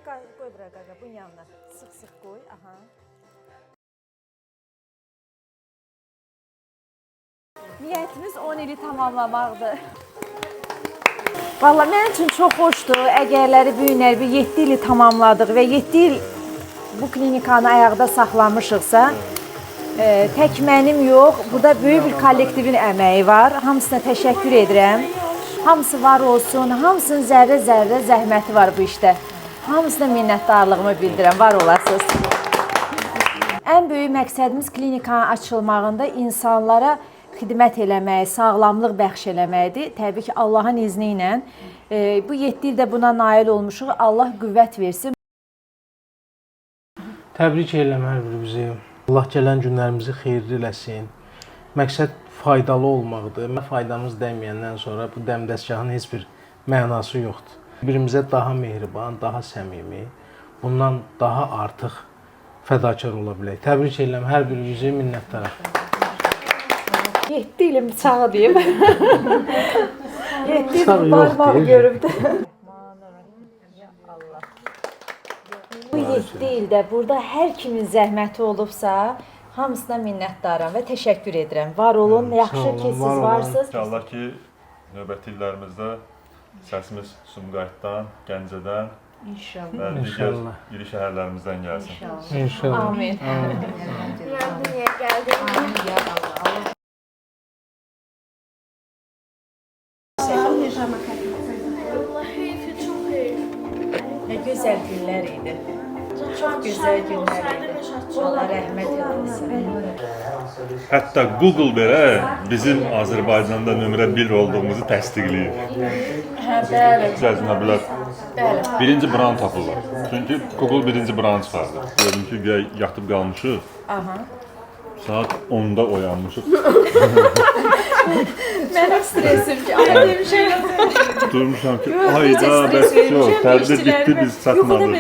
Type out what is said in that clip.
Qoy bura qaqa, bunun yanına. Sıx-sıx qoy, aha. Niyyətimiz 10 ili tamamlamaqdır. Valla mənim üçün çox xoşdur. Əgərləri bu günlər 7 ili tamamladıq və 7 il bu klinikanı ayaqda saxlamışıqsa, tək mənim yox, burada böyük bir kollektivin əməyi var. Hamısına təşəkkür edirəm. Hamısı var olsun, hamısının zərrə-zərrə zəhməti var bu işdə. Hamısına minnətdarlığımı bildirəm, var olasınız. Ən böyük məqsədimiz klinikanın açılmağında insanlara xidmət eləmək, sağlamlıq bəxş eləməkdir. Təbii ki, Allahın izni ilə bu 7 ildə buna nail olmuşuq. Allah qüvvət versin. Təbrik edirəm hər birimizi. Allah gələn günlərimizi xeyirli eləsin. Məqsəd faydalı olmaqdır. Faydamız dəyməyəndən sonra bu dəmdəstgahın heç bir mənası yoxdur. Birimizə daha mehriban, daha səmimi, bundan daha artıq fədakar ola bilək. Təbrik edirəm hər birimizi, minnətdaram. 7 ilim çağı deyim. 7 ilim barmaq görübdür. Bu 7 ildə burada hər kimin zəhməti olubsa, hamısına minnətdaram və təşəkkür edirəm. Var olun, yaxşı ki siz varsınız. İnşallah ki, növbəti illərimizdə səsimiz Sumqayıtdan, Gəncədən və digər iri şəhərlərimizdən gəlsin. İnşallah. Amin. Niyə gəldin? Nə gözəl günlər idi. Çox gözəl günlər idi. Allah rəhmət eləsin. Hətta Google belə bizim Azərbaycanda nömrə 1 olduğumuzu təsdiqləyir. Bəli. Cəznəbilər birinci brand tapırlar. Çünki Google birinci brand çıxardı. Gördüm ki, yatıb qalmışıq. Aha. Saat 10-da oyanmışıq. Mənim stresim ki, ay demişəm. Durmuşam ki, ayda bəs yox, tədbir bitdi, biz satmadıq.